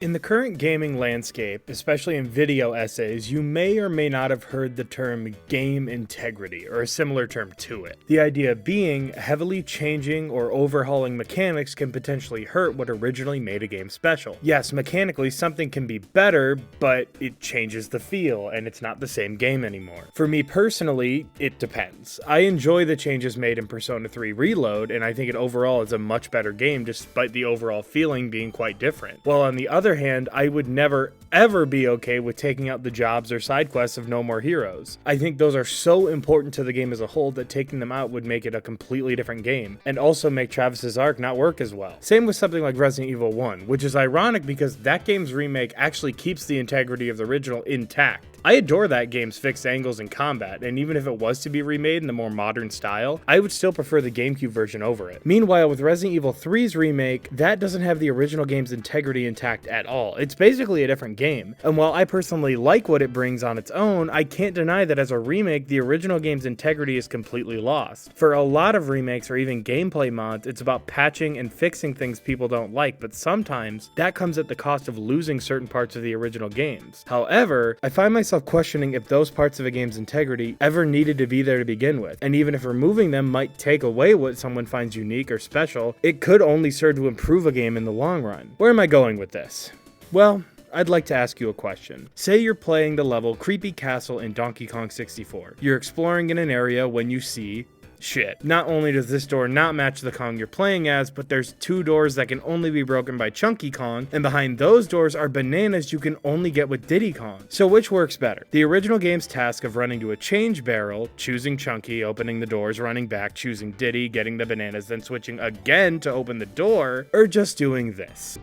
In the current gaming landscape, especially in video essays, you may or may not have heard the term game integrity, or a similar term to it. The idea being, heavily changing or overhauling mechanics can potentially hurt what originally made a game special. Yes, mechanically something can be better, but it changes the feel, and it's not the same game anymore. For me personally, it depends. I enjoy the changes made in Persona 3 Reload, and I think it overall is a much better game despite the overall feeling being quite different. While on the other hand, I would never ever be okay with taking out the jobs or side quests of No More Heroes. I think those are so important to the game as a whole that taking them out would make it a completely different game, and also make Travis's arc not work as well. Same with something like Resident Evil 1, which is ironic because that game's remake actually keeps the integrity of the original intact. I adore that game's fixed angles in combat, and even if it was to be remade in a more modern style, I would still prefer the GameCube version over it. Meanwhile, with Resident Evil 3's remake, that doesn't have the original game's integrity intact at all. It's basically a different game, and while I personally like what it brings on its own, I can't deny that as a remake, the original game's integrity is completely lost. For a lot of remakes or even gameplay mods, it's about patching and fixing things people don't like, but sometimes that comes at the cost of losing certain parts of the original games. However, I find myself questioning if those parts of a game's integrity ever needed to be there to begin with, and even if removing them might take away what someone finds unique or special, it could only serve to improve a game in the long run. Where am I going with this? Well, I'd like to ask you a question. Say you're playing the level Creepy Castle in Donkey Kong 64. You're exploring in an area when you see shit. Not only does this door not match the Kong you're playing as, but there's two doors that can only be broken by Chunky Kong, and behind those doors are bananas you can only get with Diddy Kong. So which works better? The original game's task of running to a change barrel, choosing Chunky, opening the doors, running back, choosing Diddy, getting the bananas, then switching again to open the door, or just doing this?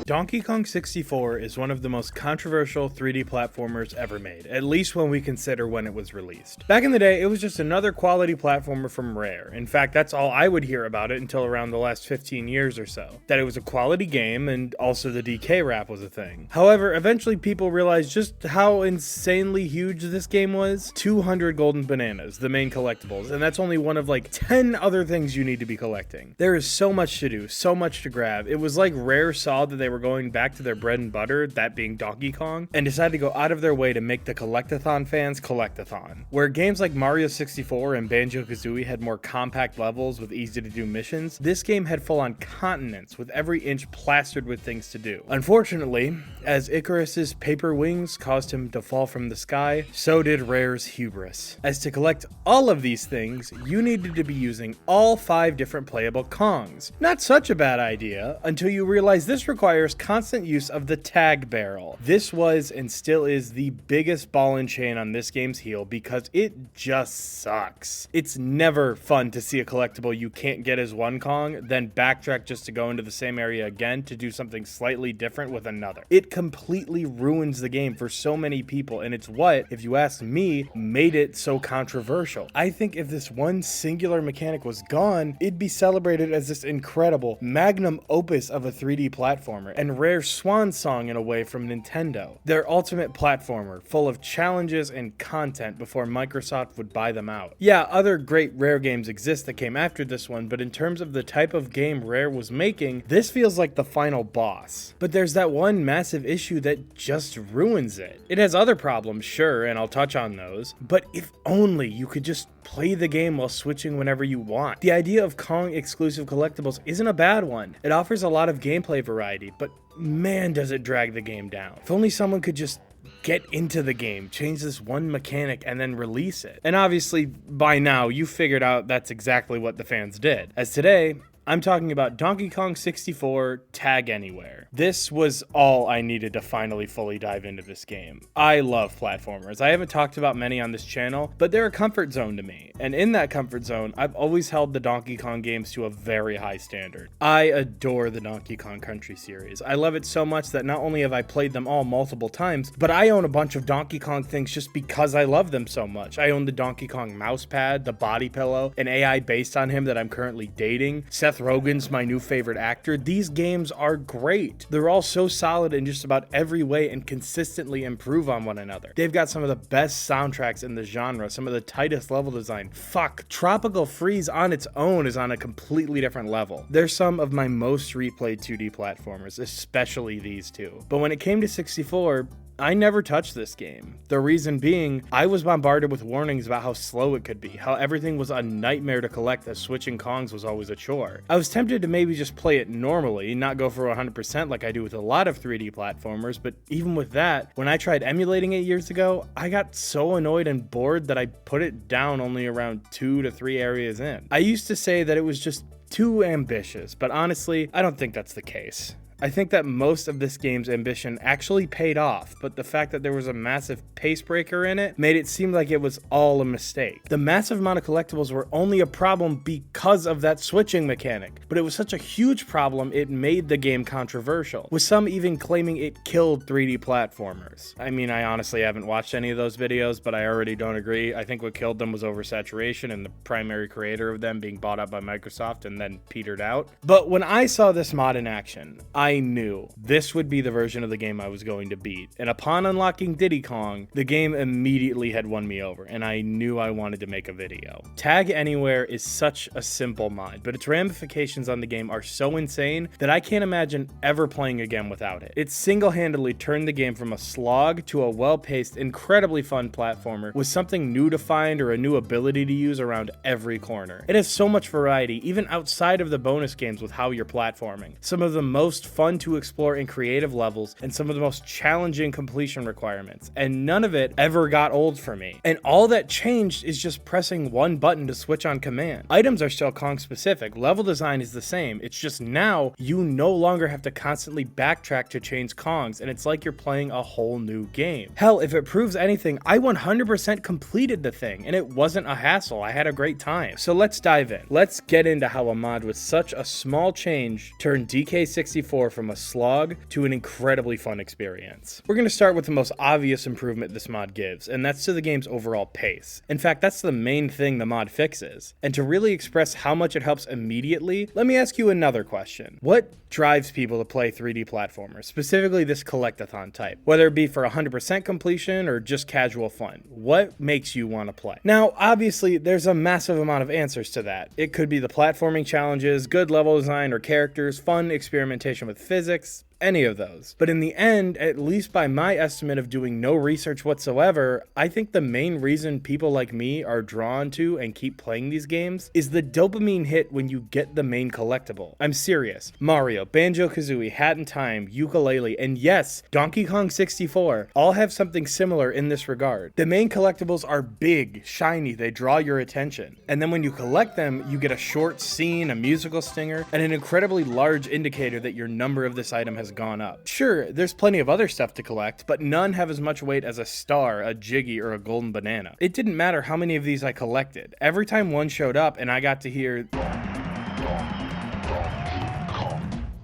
Donkey Kong 64 is one of the most controversial 3D platformers ever made, at least when we consider when it was released. Back in the day, it was just another quality platformer from Rare. In fact, that's all I would hear about it until around the last 15 years or so. That it was a quality game, and also the DK rap was a thing. However, eventually people realized just how insanely huge this game was. 200 golden bananas, the main collectibles, and that's only one of like 10 other things you need to be collecting. There is so much to do, so much to grab. It was like Rare saw that they were going back to their bread and butter, that being Donkey Kong, and decided to go out of their way to make the collectathon fans collectathon. Where games like Mario 64 and Banjo-Kazooie had more compact levels with easy to do missions, this game had full-on continents with every inch plastered with things to do. Unfortunately, as Icarus's paper wings caused him to fall from the sky, so did Rare's hubris. As to collect all of these things, you needed to be using all 5 different playable Kongs. Not such a bad idea, until you realize this requires constant use of the tag barrel. This was and still is the biggest ball and chain on this game's heel because it just sucks. It's never fun to see a collectible you can't get as one Kong, then backtrack just to go into the same area again to do something slightly different with another. It completely ruins the game for so many people, and it's what, if you ask me, made it so controversial. I think if this one singular mechanic was gone, it'd be celebrated as this incredible magnum opus of a 3D platformer, and Rare's swan song in a way from Nintendo. Their ultimate platformer, full of challenges and content before Microsoft would buy them out. Yeah, other great Rare games exist that came after this one, but in terms of the type of game Rare was making, this feels like the final boss. But there's that one massive issue that just ruins it. It has other problems, sure, and I'll touch on those, but if only you could just play the game while switching whenever you want. The idea of Kong exclusive collectibles isn't a bad one. It offers a lot of gameplay variety, but man does it drag the game down. If only someone could just get into the game, change this one mechanic, and then release it. And obviously, by now, you figured out that's exactly what the fans did. As today, I'm talking about Donkey Kong 64 Tag Anywhere. This was all I needed to finally fully dive into this game. I love platformers. I haven't talked about many on this channel, but they're a comfort zone to me. And in that comfort zone, I've always held the Donkey Kong games to a very high standard. I adore the Donkey Kong Country series. I love it so much that not only have I played them all multiple times, but I own a bunch of Donkey Kong things just because I love them so much. I own the Donkey Kong mouse pad, the body pillow, an AI based on him that I'm currently dating, Seth Seth Rogen's my new favorite actor. These games are great. They're all so solid in just about every way and consistently improve on one another. They've got some of the best soundtracks in the genre, some of the tightest level design. Fuck, Tropical Freeze on its own is on a completely different level. They're some of my most replayed 2D platformers, especially these two. But when it came to 64, I never touched this game. The reason being, I was bombarded with warnings about how slow it could be, how everything was a nightmare to collect as switching Kongs was always a chore. I was tempted to maybe just play it normally, not go for 100% like I do with a lot of 3D platformers, but even with that, when I tried emulating it years ago, I got so annoyed and bored that I put it down only around 2 to 3 areas in. I used to say that it was just too ambitious, but honestly, I don't think that's the case. I think that most of this game's ambition actually paid off, but the fact that there was a massive pace breaker in it made it seem like it was all a mistake. The massive amount of collectibles were only a problem because of that switching mechanic, but it was such a huge problem it made the game controversial, with some even claiming it killed 3D platformers. I mean, I honestly haven't watched any of those videos, but I already don't agree. I think what killed them was oversaturation and the primary creator of them being bought up by Microsoft and then petered out. But when I saw this mod in action, I knew this would be the version of the game I was going to beat, and upon unlocking Diddy Kong, the game immediately had won me over, and I knew I wanted to make a video. Tag Anywhere is such a simple mod, but its ramifications on the game are so insane that I can't imagine ever playing again without it. It single-handedly turned the game from a slog to a well-paced, incredibly fun platformer with something new to find or a new ability to use around every corner. It has so much variety, even outside of the bonus games with how you're platforming. Some of the most fun to explore in creative levels and some of the most challenging completion requirements, and none of it ever got old for me. And all that changed is just pressing one button to switch on command. Items are still Kong specific, level design is the same, it's just now you no longer have to constantly backtrack to change Kongs, and it's like you're playing a whole new game. Hell, if it proves anything, I 100% completed the thing, and it wasn't a hassle. I had a great time. So let's dive in. Let's get into how a mod with such a small change turned DK64 from a slog to an incredibly fun experience. We're going to start with the most obvious improvement this mod gives, and that's to the game's overall pace. In fact, that's the main thing the mod fixes. And to really express how much it helps immediately, let me ask you another question. What drives people to play 3D platformers, specifically this collectathon type? Whether it be for 100% completion or just casual fun, what makes you want to play? Now, obviously, there's a massive amount of answers to that. It could be the platforming challenges, good level design or characters, fun experimentation with physics, any of those. But in the end, at least by my estimate of doing no research whatsoever, I think the main reason people like me are drawn to and keep playing these games is the dopamine hit when you get the main collectible. I'm serious. Mario, Banjo-Kazooie, Hat in Time, Yooka-Laylee, and yes, Donkey Kong 64 all have something similar in this regard. The main collectibles are big, shiny, they draw your attention. And then when you collect them, you get a short scene, a musical stinger, and an incredibly large indicator that your number of this item has gone up. Sure, there's plenty of other stuff to collect, but none have as much weight as a star, a Jiggy, or a golden banana. It didn't matter how many of these I collected. Every time one showed up and I got to hear,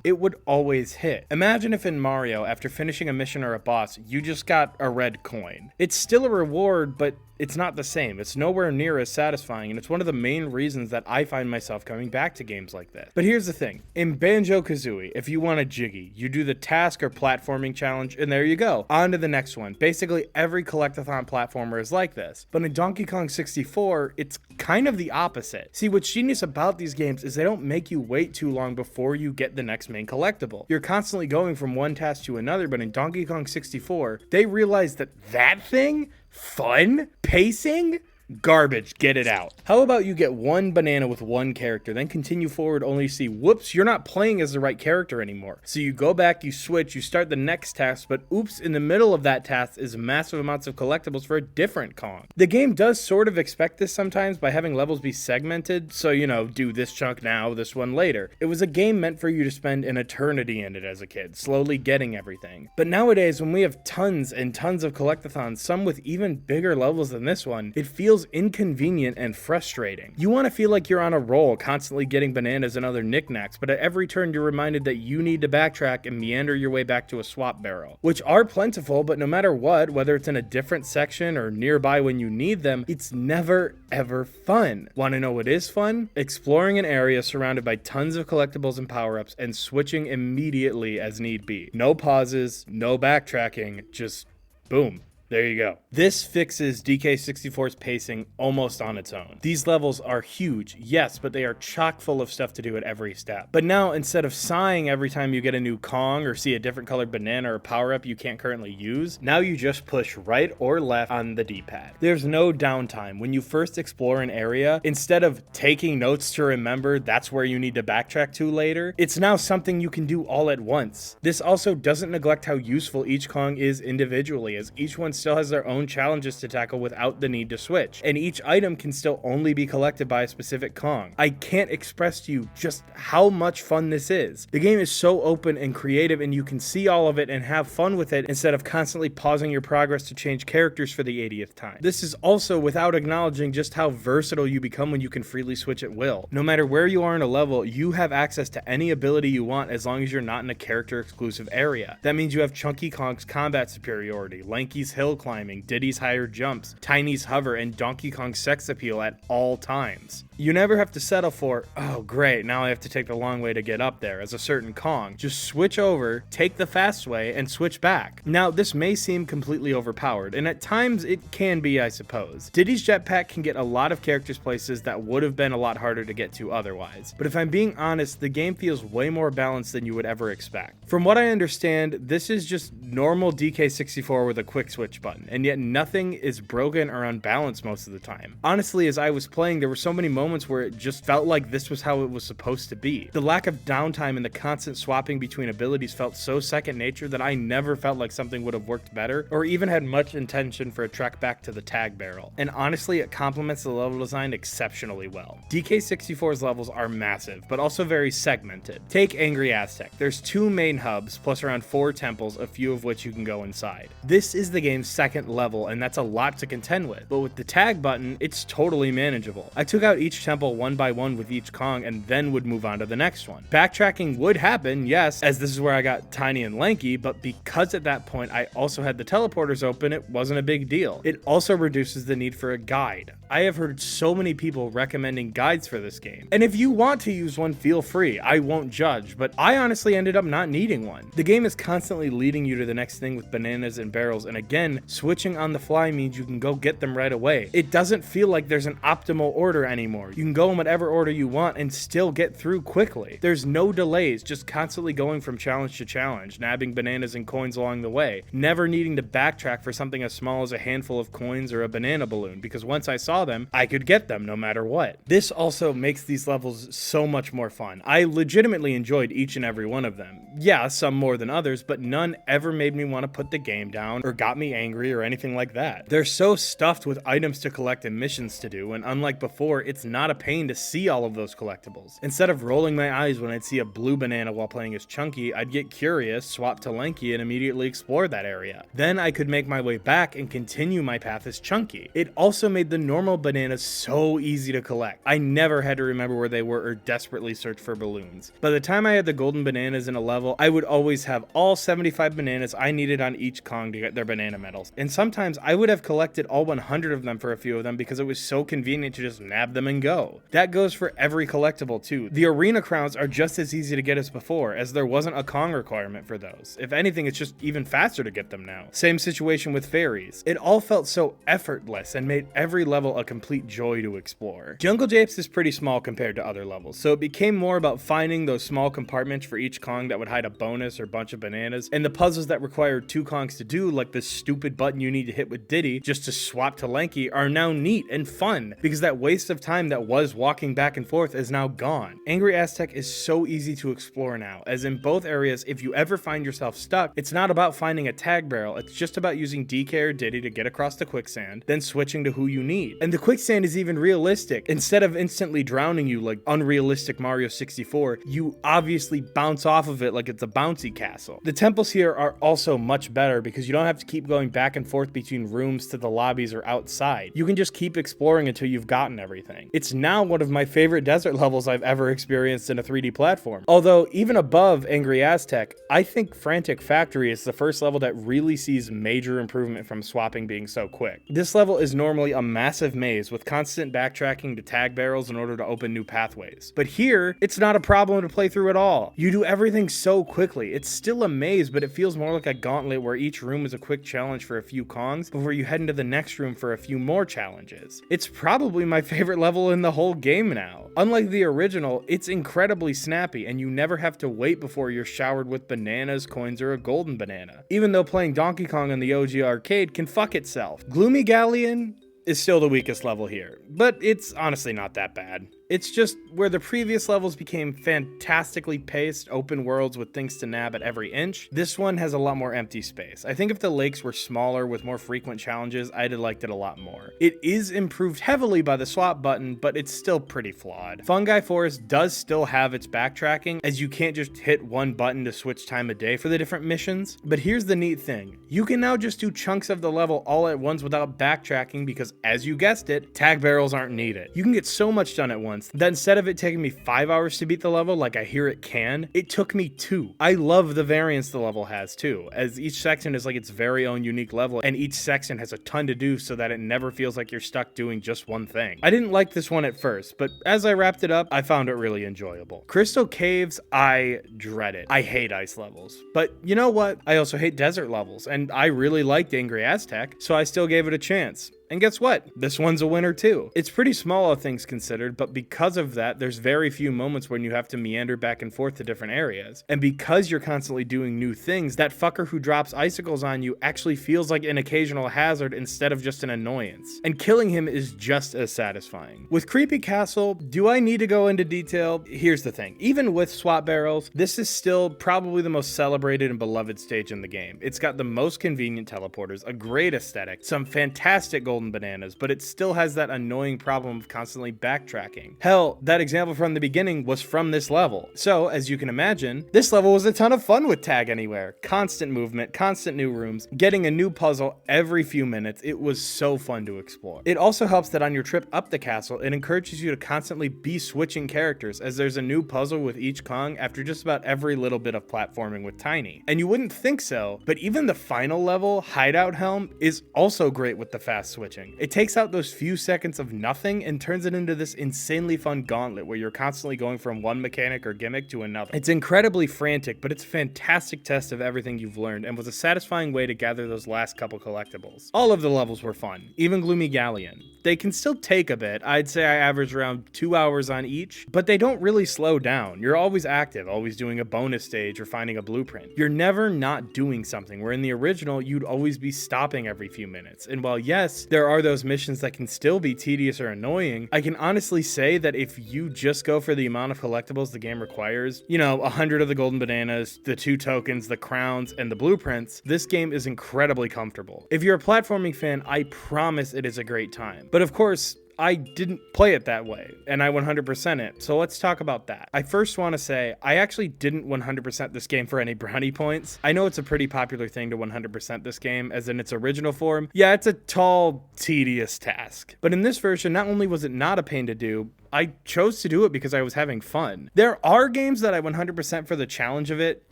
it would always hit. Imagine if in Mario, after finishing a mission or a boss, you just got a red coin. It's still a reward, but it's not the same. It's nowhere near as satisfying, and it's one of the main reasons that I find myself coming back to games like this. But here's the thing. In Banjo-Kazooie, if you want a Jiggy, you do the task or platforming challenge, and there you go. On to the next one. Basically, every collectathon platformer is like this. But in Donkey Kong 64, it's kind of the opposite. See, what's genius about these games is they don't make you wait too long before you get the next main collectible. You're constantly going from one task to another, but in Donkey Kong 64, they realized that thing, fun, pacing, garbage, get it out. How about you get one banana with one character, then continue forward only to see, whoops, you're not playing as the right character anymore. So you go back, you switch, you start the next task, but oops, in the middle of that task is massive amounts of collectibles for a different Kong. The game does sort of expect this sometimes by having levels be segmented, so do this chunk now, this one later. It was a game meant for you to spend an eternity in it as a kid, slowly getting everything. But nowadays, when we have tons and tons of collectathons, some with even bigger levels than this one, it feels feels inconvenient and frustrating. You want to feel like you're on a roll, constantly getting bananas and other knickknacks, but at every turn you're reminded that you need to backtrack and meander your way back to a swap barrel, which are plentiful, but no matter what, whether it's in a different section or nearby when you need them, it's never ever fun. Want to know what is fun? Exploring an area surrounded by tons of collectibles and power-ups and switching immediately as need be. No pauses, no backtracking, just boom. There you go. This fixes DK64's pacing almost on its own. These levels are huge, yes, but they are chock full of stuff to do at every step. But now, instead of sighing every time you get a new Kong or see a different colored banana or power-up you can't currently use, now you just push right or left on the D-pad. There's no downtime. When you first explore an area, instead of taking notes to remember that's where you need to backtrack to later, it's now something you can do all at once. This also doesn't neglect how useful each Kong is individually, as each one still has their own challenges to tackle without the need to switch, and each item can still only be collected by a specific Kong. I can't express to you just how much fun this is. The game is so open and creative, and you can see all of it and have fun with it instead of constantly pausing your progress to change characters for the 80th time. This is also without acknowledging just how versatile you become when you can freely switch at will. No matter where you are in a level, you have access to any ability you want as long as you're not in a character exclusive area. That means you have Chunky Kong's combat superiority, Lanky's hill climbing, Diddy's higher jumps, Tiny's hover, and Donkey Kong's sex appeal at all times. You never have to settle for, oh great, now I have to take the long way to get up there as a certain Kong. Just switch over, take the fast way, and switch back. Now, this may seem completely overpowered, and at times it can be, I suppose. Diddy's jetpack can get a lot of characters places that would have been a lot harder to get to otherwise. But if I'm being honest, the game feels way more balanced than you would ever expect. From what I understand, this is just normal DK64 with a quick switch button, and yet nothing is broken or unbalanced most of the time. Honestly, as I was playing, there were so many moments where it just felt like this was how it was supposed to be. The lack of downtime and the constant swapping between abilities felt so second nature that I never felt like something would have worked better or even had much intention for a trek back to the tag barrel. And honestly, it complements the level design exceptionally well. DK64's levels are massive, but also very segmented. Take Angry Aztec. There's 2 main hubs, plus around 4 temples, a few of which you can go inside. This is the game's second level, and that's a lot to contend with, but with the tag button, it's totally manageable. I took out each temple one by one with each Kong and then would move on to the next one. Backtracking would happen, yes, as this is where I got Tiny and Lanky, but because at that point I also had the teleporters open, it wasn't a big deal. It also reduces the need for a guide. I have heard so many people recommending guides for this game, and if you want to use one, feel free. I won't judge, but I honestly ended up not needing one. The game is constantly leading you to the next thing with bananas and barrels, and again, switching on the fly means you can go get them right away. It doesn't feel like there's an optimal order anymore. You can go in whatever order you want and still get through quickly. There's no delays, just constantly going from challenge to challenge, nabbing bananas and coins along the way, never needing to backtrack for something as small as a handful of coins or a banana balloon, because once I saw them, I could get them no matter what. This also makes these levels so much more fun. I legitimately enjoyed each and every one of them. Yeah, some more than others, but none ever made me want to put the game down or got me angry or anything like that. They're so stuffed with items to collect and missions to do, and unlike before, it's not a pain to see all of those collectibles. Instead of rolling my eyes when I'd see a blue banana while playing as Chunky, I'd get curious, swap to Lanky, and immediately explore that area. Then I could make my way back and continue my path as Chunky. It also made the normal bananas so easy to collect. I never had to remember where they were or desperately search for balloons. By the time I had the golden bananas in a level, I would always have all 75 bananas I needed on each Kong to get their banana medals. And sometimes I would have collected all 100 of them for a few of them because it was so convenient to just nab them and go. That goes for every collectible too. The arena crowns are just as easy to get as before, as there wasn't a Kong requirement for those. If anything, it's just even faster to get them now. Same situation with fairies. It all felt so effortless and made every level a complete joy to explore. Jungle Japes is pretty small compared to other levels, so it became more about finding those small compartments for each Kong that would hide a bonus or bunch of bananas, and the puzzles that required 2 Kongs to do, like the stupid button you need to hit with Diddy just to swap to Lanky, are now neat and fun, because that waste of time that was walking back and forth is now gone. Angry Aztec is so easy to explore now, as in both areas, if you ever find yourself stuck, it's not about finding a tag barrel, it's just about using DK or Diddy to get across the quicksand, then switching to who you need. And the quicksand is even realistic. Instead of instantly drowning you like unrealistic Mario 64, you obviously bounce off of it like it's a bouncy castle. The temples here are also much better because you don't have to keep going back and forth between rooms to the lobbies or outside. You can just keep exploring until you've gotten everything. It's now one of my favorite desert levels I've ever experienced in a 3D platform. Although, even above Angry Aztec, I think Frantic Factory is the first level that really sees major improvement from swapping being so quick. This level is normally a massive maze with constant backtracking to tag barrels in order to open new pathways. But here, it's not a problem to play through at all. You do everything so quickly. It's still a maze, but it feels more like a gauntlet where each room is a quick challenge for a few Kongs before you head into the next room for a few more challenges. It's probably my favorite level in the whole game now. Unlike the original, it's incredibly snappy and you never have to wait before you're showered with bananas, coins, or a golden banana. Even though playing Donkey Kong in the OG arcade can fuck itself. Gloomy Galleon is still the weakest level here, but it's honestly not that bad. It's just where the previous levels became fantastically paced open worlds with things to nab at every inch, this one has a lot more empty space. I think if the lakes were smaller with more frequent challenges, I'd have liked it a lot more. It is improved heavily by the swap button, but it's still pretty flawed. Fungi Forest does still have its backtracking, as you can't just hit one button to switch time of day for the different missions. But here's the neat thing. You can now just do chunks of the level all at once without backtracking because, as you guessed it, tag barrels aren't needed. You can get so much done at once that instead of it taking me 5 hours to beat the level like I hear it can, it took me 2. I love the variance the level has too, as each section is like its very own unique level and each section has a ton to do so that it never feels like you're stuck doing just one thing. I didn't like this one at first, but as I wrapped it up, I found it really enjoyable. Crystal Caves, I dread it. I hate ice levels. But you know what? I also hate desert levels, and I really liked Angry Aztec, so I still gave it a chance. And guess what? This one's a winner too. It's pretty small all things considered, but because of that, there's very few moments when you have to meander back and forth to different areas. And because you're constantly doing new things, that fucker who drops icicles on you actually feels like an occasional hazard instead of just an annoyance. And killing him is just as satisfying. With Creepy Castle, do I need to go into detail? Here's the thing. Even with swap barrels, this is still probably the most celebrated and beloved stage in the game. It's got the most convenient teleporters, a great aesthetic, some fantastic golden bananas, but it still has that annoying problem of constantly backtracking. Hell, that example from the beginning was from this level. So, as you can imagine, this level was a ton of fun with Tag Anywhere. Constant movement, constant new rooms, getting a new puzzle every few minutes. It was so fun to explore. It also helps that on your trip up the castle, it encourages you to constantly be switching characters, as there's a new puzzle with each Kong after just about every little bit of platforming with Tiny. And you wouldn't think so, but even the final level, Hideout Helm, is also great with the fast switching. It takes out those few seconds of nothing and turns it into this insanely fun gauntlet where you're constantly going from one mechanic or gimmick to another. It's incredibly frantic, but it's a fantastic test of everything you've learned and was a satisfying way to gather those last couple collectibles. All of the levels were fun, even Gloomy Galleon. They can still take a bit. I'd say I average around 2 hours on each, but they don't really slow down. You're always active, always doing a bonus stage or finding a blueprint. You're never not doing something, where in the original, you'd always be stopping every few minutes. And while yes, there are those missions that can still be tedious or annoying, I can honestly say that if you just go for the amount of collectibles the game requires, 100 of the golden bananas, the 2 tokens, the crowns, and the blueprints, this game is incredibly comfortable. If you're a platforming fan, I promise it is a great time. But of course, I didn't play it that way, and I 100% it, so let's talk about that. I first want to say, I actually didn't 100% this game for any brownie points. I know it's a pretty popular thing to 100% this game, as in its original form. Yeah, it's a tall, tedious task. But in this version, not only was it not a pain to do, I chose to do it because I was having fun. There are games that I 100% for the challenge of it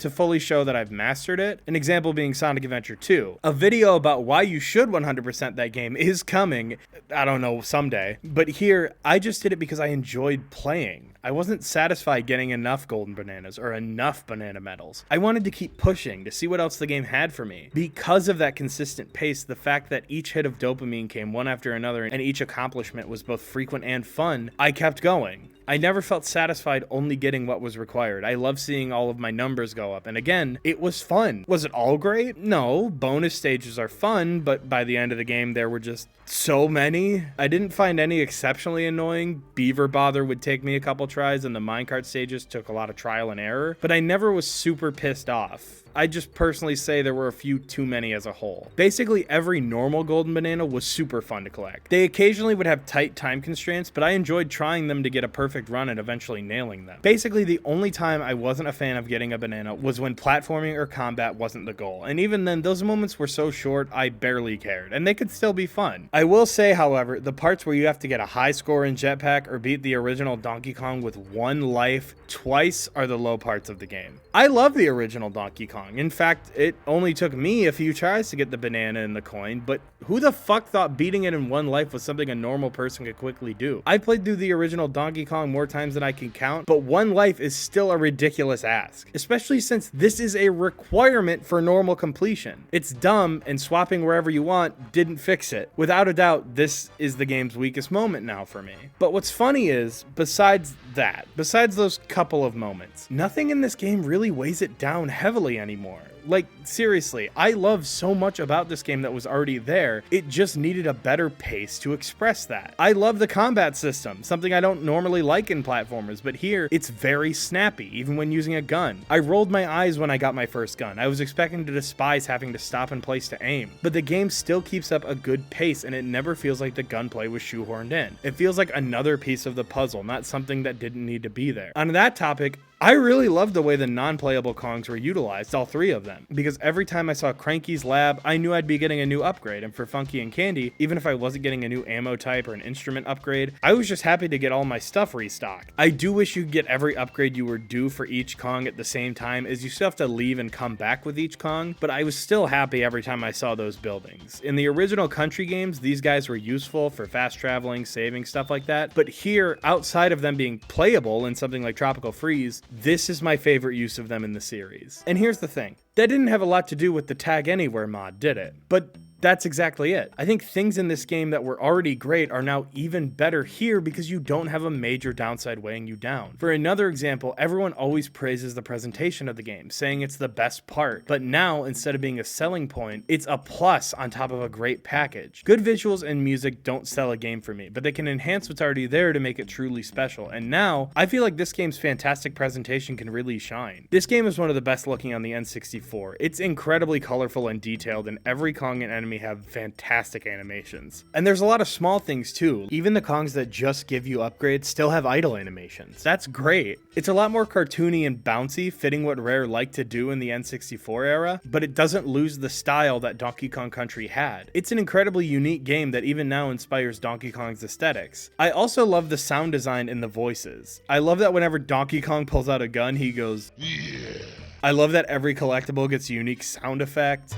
to fully show that I've mastered it. An example being Sonic Adventure 2. A video about why you should 100% that game is coming, I don't know, someday. But here, I just did it because I enjoyed playing. I wasn't satisfied getting enough golden bananas or enough banana medals. I wanted to keep pushing to see what else the game had for me. Because of that consistent pace, the fact that each hit of dopamine came one after another and each accomplishment was both frequent and fun, I kept going. I never felt satisfied only getting what was required. I love seeing all of my numbers go up, and again, it was fun. Was it all great? No, bonus stages are fun, but by the end of the game, there were just so many. I didn't find any exceptionally annoying. Beaver Bother would take me a couple tries, and the minecart stages took a lot of trial and error, but I never was super pissed off. I just personally say there were a few too many as a whole. Basically, every normal golden banana was super fun to collect. They occasionally would have tight time constraints, but I enjoyed trying them to get a perfect perfect run and eventually nailing them. Basically, the only time I wasn't a fan of getting a banana was when platforming or combat wasn't the goal, and even then, those moments were so short I barely cared, and they could still be fun. I will say, however, the parts where you have to get a high score in Jetpack or beat the original Donkey Kong with 1 life twice are the low parts of the game. I love the original Donkey Kong. In fact, it only took me a few tries to get the banana and the coin, but who the fuck thought beating it in 1 life was something a normal person could quickly do? I played through the original Donkey Kong more times than I can count, but 1 life is still a ridiculous ask, especially since this is a requirement for normal completion. It's dumb, and swapping wherever you want didn't fix it. Without a doubt, this is the game's weakest moment now for me. But what's funny is, besides those couple of moments, nothing in this game really weighs it down heavily anymore. Like, seriously, I love so much about this game that was already there, it just needed a better pace to express that. I love the combat system, something I don't normally like in platformers, but here, it's very snappy, even when using a gun. I rolled my eyes when I got my first gun. I was expecting to despise having to stop and place to aim, but the game still keeps up a good pace and it never feels like the gunplay was shoehorned in. It feels like another piece of the puzzle, not something that didn't need to be there. On that topic, I really loved the way the non-playable Kongs were utilized, all 3 of them, because every time I saw Cranky's lab, I knew I'd be getting a new upgrade, and for Funky and Candy, even if I wasn't getting a new ammo type or an instrument upgrade, I was just happy to get all my stuff restocked. I do wish you could get every upgrade you were due for each Kong at the same time, as you still have to leave and come back with each Kong, but I was still happy every time I saw those buildings. In the original Country games, these guys were useful for fast traveling, saving, stuff like that, but here, outside of them being playable in something like Tropical Freeze, this is my favorite use of them in the series. And here's the thing, that didn't have a lot to do with the Tag Anywhere mod, did it? But that's exactly it. I think things in this game that were already great are now even better here because you don't have a major downside weighing you down. For another example, everyone always praises the presentation of the game, saying it's the best part, but now instead of being a selling point, it's a plus on top of a great package. Good visuals and music don't sell a game for me, but they can enhance what's already there to make it truly special, and now I feel like this game's fantastic presentation can really shine. This game is one of the best looking on the N64. It's incredibly colorful and detailed, and every Kong and enemy have fantastic animations. And there's a lot of small things too. Even the Kongs that just give you upgrades still have idle animations. That's great. It's a lot more cartoony and bouncy, fitting what Rare liked to do in the N64 era, but it doesn't lose the style that Donkey Kong Country had. It's an incredibly unique game that even now inspires Donkey Kong's aesthetics. I also love the sound design and the voices. I love that whenever Donkey Kong pulls out a gun, he goes, "Yeah." I love that every collectible gets a unique sound effect.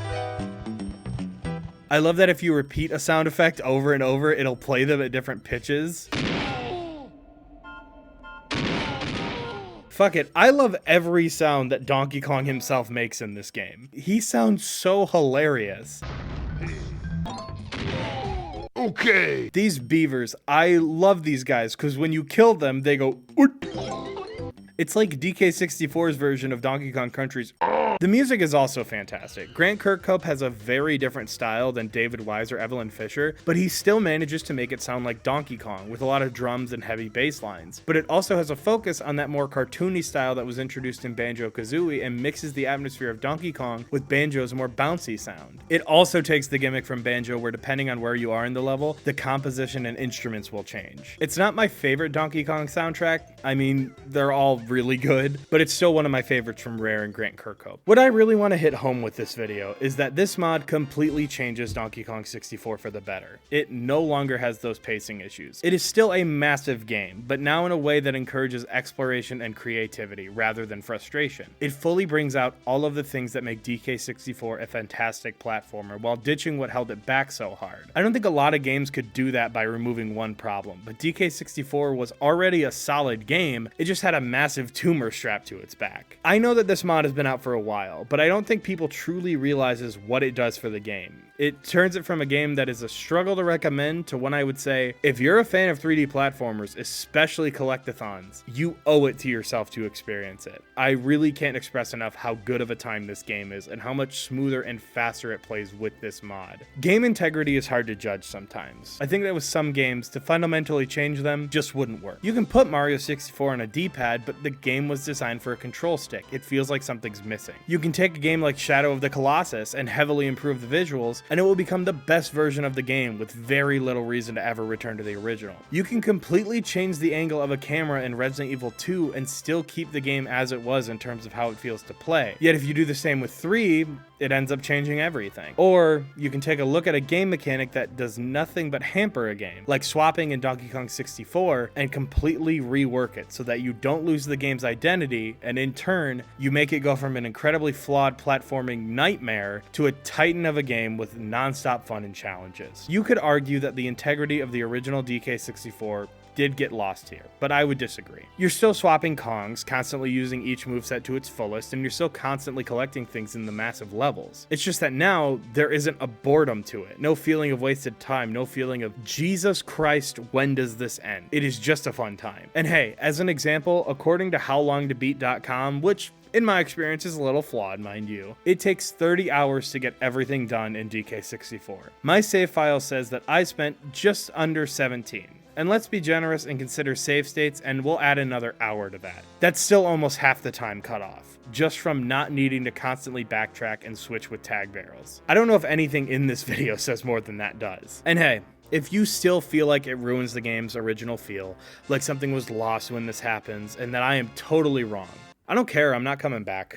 I love that if you repeat a sound effect over and over, it'll play them at different pitches. Fuck it, I love every sound that Donkey Kong himself makes in this game. He sounds so hilarious. Okay. These beavers, I love these guys, because when you kill them, they go, "Oot." It's like DK64's version of Donkey Kong Country's. The music is also fantastic. Grant Kirkhope has a very different style than David Wise or Evelyn Fisher, but he still manages to make it sound like Donkey Kong, with a lot of drums and heavy bass lines. But it also has a focus on that more cartoony style that was introduced in Banjo-Kazooie and mixes the atmosphere of Donkey Kong with Banjo's more bouncy sound. It also takes the gimmick from Banjo where depending on where you are in the level, the composition and instruments will change. It's not my favorite Donkey Kong soundtrack. I mean, they're all really good, but it's still one of my favorites from Rare and Grant Kirkhope. What I really want to hit home with this video is that this mod completely changes Donkey Kong 64 for the better. It no longer has those pacing issues. It is still a massive game, but now in a way that encourages exploration and creativity rather than frustration. It fully brings out all of the things that make DK64 a fantastic platformer while ditching what held it back so hard. I don't think a lot of games could do that by removing one problem, but DK64 was already a solid game, it just had a massive tumor strapped to its back. I know that this mod has been out for a while, but I don't think people truly realizes what it does for the game. It turns it from a game that is a struggle to recommend to one I would say, if you're a fan of 3D platformers, especially collectathons, you owe it to yourself to experience it. I really can't express enough how good of a time this game is and how much smoother and faster it plays with this mod. Game integrity is hard to judge sometimes. I think that with some games, to fundamentally change them just wouldn't work. You can put Mario 64 on a D-pad, but the game was designed for a control stick. It feels like something's missing. You can take a game like Shadow of the Colossus and heavily improve the visuals, and it will become the best version of the game with very little reason to ever return to the original. You can completely change the angle of a camera in Resident Evil 2 and still keep the game as it was in terms of how it feels to play. Yet if you do the same with 3, it ends up changing everything. Or you can take a look at a game mechanic that does nothing but hamper a game, like swapping in Donkey Kong 64, and completely rework it so that you don't lose the game's identity, and in turn, you make it go from an incredibly flawed platforming nightmare to a titan of a game with non-stop fun and challenges. You could argue that the integrity of the original DK64 did get lost here, but I would disagree. You're still swapping Kongs, constantly using each moveset to its fullest, and you're still constantly collecting things in the massive levels. It's just that now, there isn't a boredom to it. No feeling of wasted time, no feeling of, Jesus Christ, when does this end? It is just a fun time. And hey, as an example, according to howlongtobeat.com, which in my experience is a little flawed, mind you, it takes 30 hours to get everything done in DK64. My save file says that I spent just under 17. And let's be generous and consider save states, and we'll add another hour to that. That's still almost half the time cut off, just from not needing to constantly backtrack and switch with tag barrels. I don't know if anything in this video says more than that does. And hey, if you still feel like it ruins the game's original feel, like something was lost when this happens, and that I am totally wrong, I don't care, I'm not coming back.